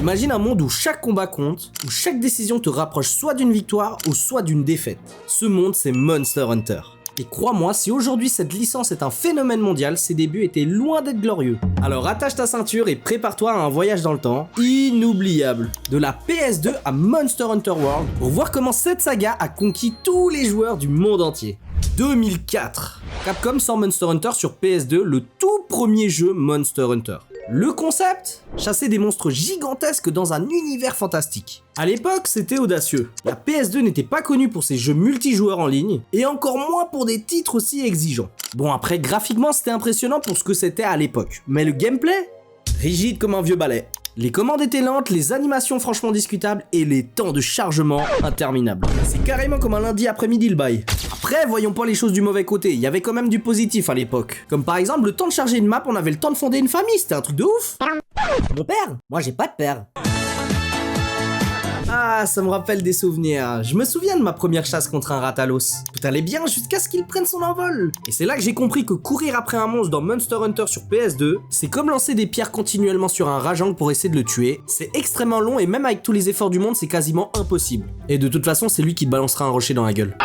Imagine un monde où chaque combat compte, où chaque décision te rapproche soit d'une victoire ou soit d'une défaite. Ce monde, c'est Monster Hunter. Et crois-moi, si aujourd'hui cette licence est un phénomène mondial, ses débuts étaient loin d'être glorieux. Alors attache ta ceinture et prépare-toi à un voyage dans le temps inoubliable. De la PS2 à Monster Hunter World, pour voir comment cette saga a conquis tous les joueurs du monde entier. 2004. Capcom sort Monster Hunter sur PS2, le tout premier jeu Monster Hunter. Le concept ? Chasser des monstres gigantesques dans un univers fantastique. À l'époque, c'était audacieux. La PS2 n'était pas connue pour ses jeux multijoueurs en ligne, et encore moins pour des titres aussi exigeants. Bon, après, graphiquement, c'était impressionnant pour ce que c'était à l'époque. Mais le gameplay ? Rigide comme un vieux balai. Les commandes étaient lentes, les animations franchement discutables, et les temps de chargement interminables. C'est carrément comme un lundi après-midi le bail. Après, voyons pas les choses du mauvais côté, il y avait quand même du positif à l'époque. Comme par exemple, le temps de charger une map, on avait le temps de fonder une famille, c'était un truc de ouf. Mon père ? Moi j'ai pas de père. Ah, ça me rappelle des souvenirs. Je me souviens de ma première chasse contre un ratalos. Tout allait bien jusqu'à ce qu'il prenne son envol. Et c'est là que j'ai compris que courir après un monstre dans Monster Hunter sur PS2, c'est comme lancer des pierres continuellement sur un Rajang pour essayer de le tuer. C'est extrêmement long et même avec tous les efforts du monde, c'est quasiment impossible. Et de toute façon, c'est lui qui te balancera un rocher dans la gueule.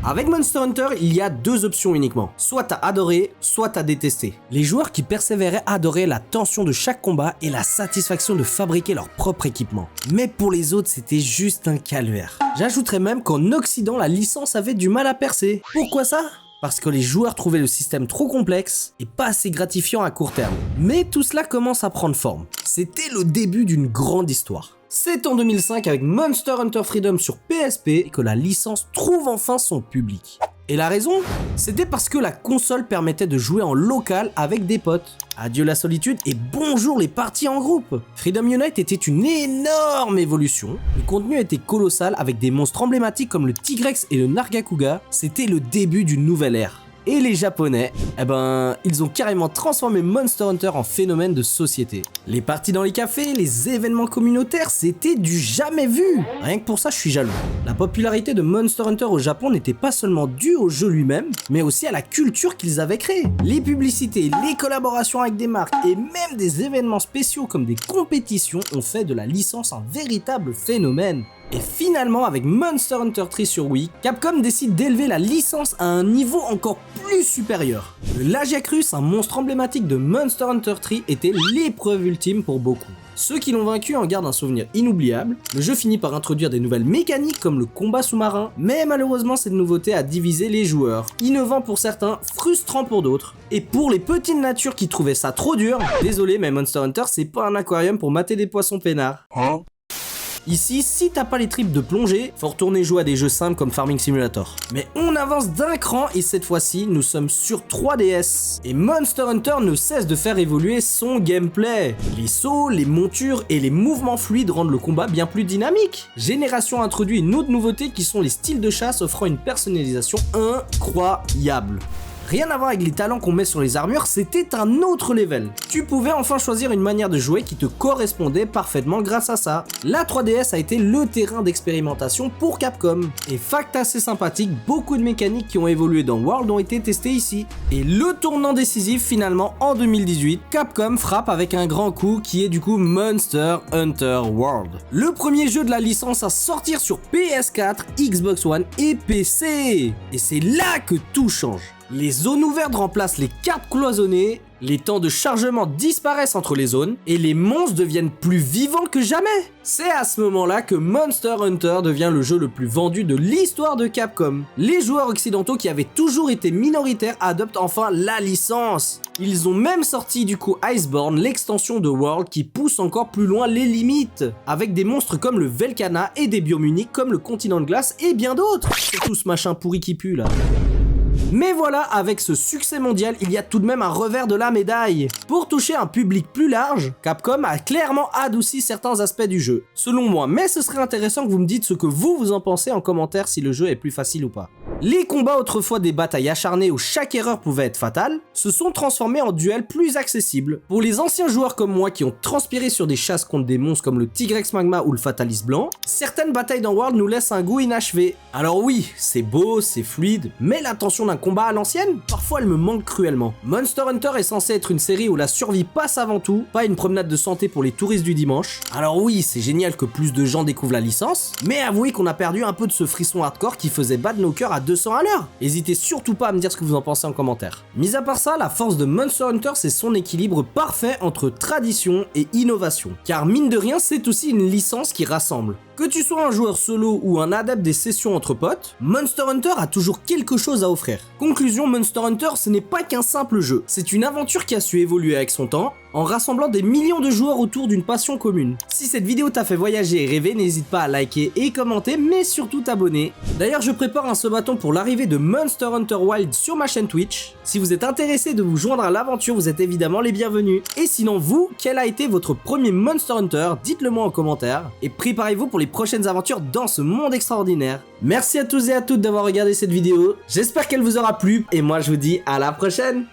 Avec Monster Hunter, il y a deux options uniquement. Soit t'as adoré, soit t'as détesté. Les joueurs qui persévéraient adoraient la tension de chaque combat et la satisfaction de fabriquer leur propre équipement. Mais pour les autres, c'était juste un calvaire. J'ajouterais même qu'en Occident, la licence avait du mal à percer. Pourquoi ça ? Parce que les joueurs trouvaient le système trop complexe et pas assez gratifiant à court terme. Mais tout cela commence à prendre forme. C'était le début d'une grande histoire. C'est en 2005 avec Monster Hunter Freedom sur PSP que la licence trouve enfin son public. Et la raison ? C'était parce que la console permettait de jouer en local avec des potes. Adieu la solitude et bonjour les parties en groupe. Freedom Unite était une énorme évolution. Le contenu était colossal avec des monstres emblématiques comme le Tigrex et le Nargacuga. C'était le début d'une nouvelle ère. Et les Japonais, ils ont carrément transformé Monster Hunter en phénomène de société. Les parties dans les cafés, les événements communautaires, c'était du jamais vu. Rien que pour ça, je suis jaloux. La popularité de Monster Hunter au Japon n'était pas seulement due au jeu lui-même, mais aussi à la culture qu'ils avaient créée. Les publicités, les collaborations avec des marques et même des événements spéciaux comme des compétitions ont fait de la licence un véritable phénomène. Et finalement, avec Monster Hunter 3 sur Wii, Capcom décide d'élever la licence à un niveau encore plus supérieur. Le Lagiacrus, un monstre emblématique de Monster Hunter 3, était l'épreuve ultime pour beaucoup. Ceux qui l'ont vaincu en gardent un souvenir inoubliable. Le jeu finit par introduire des nouvelles mécaniques comme le combat sous-marin, mais malheureusement cette nouveauté a divisé les joueurs, innovant pour certains, frustrant pour d'autres. Et pour les petites natures qui trouvaient ça trop dur, désolé mais Monster Hunter c'est pas un aquarium pour mater des poissons peinards. Ici, si t'as pas les tripes de plongée, faut retourner jouer à des jeux simples comme Farming Simulator. Mais on avance d'un cran et cette fois-ci, nous sommes sur 3DS. Et Monster Hunter ne cesse de faire évoluer son gameplay. Les sauts, les montures et les mouvements fluides rendent le combat bien plus dynamique. Génération introduit une autre nouveauté qui sont les styles de chasse offrant une personnalisation incroyable. Rien à voir avec les talents qu'on met sur les armures, c'était un autre level. Tu pouvais enfin choisir une manière de jouer qui te correspondait parfaitement grâce à ça. La 3DS a été le terrain d'expérimentation pour Capcom. Et fact assez sympathique, beaucoup de mécaniques qui ont évolué dans World ont été testées ici. Et le tournant décisif finalement en 2018, Capcom frappe avec un grand coup qui est du coup Monster Hunter World. Le premier jeu de la licence à sortir sur PS4, Xbox One et PC. Et c'est là que tout change. Les zones ouvertes remplacent les cartes cloisonnées, les temps de chargement disparaissent entre les zones et les monstres deviennent plus vivants que jamais. C'est à ce moment-là que Monster Hunter devient le jeu le plus vendu de l'histoire de Capcom. Les joueurs occidentaux qui avaient toujours été minoritaires adoptent enfin la licence. Ils ont même sorti du coup Iceborne, l'extension de World qui pousse encore plus loin les limites, avec des monstres comme le Velkhana et des biomes uniques comme le continent de glace et bien d'autres. C'est tout ce machin pourri qui pue là. Mais voilà, avec ce succès mondial, il y a tout de même un revers de la médaille. Pour toucher un public plus large, Capcom a clairement adouci certains aspects du jeu, selon moi, mais ce serait intéressant que vous me dites ce que vous en pensez en commentaire si le jeu est plus facile ou pas. Les combats autrefois des batailles acharnées où chaque erreur pouvait être fatale, se sont transformés en duels plus accessibles. Pour les anciens joueurs comme moi qui ont transpiré sur des chasses contre des monstres comme le Tigrex Magma ou le Fatalis Blanc, certaines batailles dans World nous laissent un goût inachevé. Alors oui, c'est beau, c'est fluide, mais la tension d'un combat à l'ancienne, parfois elle me manque cruellement. Monster Hunter est censé être une série où la survie passe avant tout, pas une promenade de santé pour les touristes du dimanche. Alors oui, c'est génial que plus de gens découvrent la licence, mais avouez qu'on a perdu un peu de ce frisson hardcore qui faisait battre nos cœurs à 200 à l'heure. N'hésitez surtout pas à me dire ce que vous en pensez en commentaire. Mis à part ça, la force de Monster Hunter, c'est son équilibre parfait entre tradition et innovation. Car mine de rien, c'est aussi une licence qui rassemble. Que tu sois un joueur solo ou un adepte des sessions entre potes, Monster Hunter a toujours quelque chose à offrir. Conclusion, Monster Hunter, ce n'est pas qu'un simple jeu, c'est une aventure qui a su évoluer avec son temps, en rassemblant des millions de joueurs autour d'une passion commune. Si cette vidéo t'a fait voyager et rêver, n'hésite pas à liker et commenter, mais surtout t'abonner. D'ailleurs, je prépare un subathon pour l'arrivée de Monster Hunter Wilds sur ma chaîne Twitch. Si vous êtes intéressé de vous joindre à l'aventure, vous êtes évidemment les bienvenus. Et sinon, vous, quel a été votre premier Monster Hunter? Dites-le moi en commentaire. Et préparez-vous pour les prochaines aventures dans ce monde extraordinaire. Merci à tous et à toutes d'avoir regardé cette vidéo. J'espère qu'elle vous aura plu. Et moi, je vous dis à la prochaine.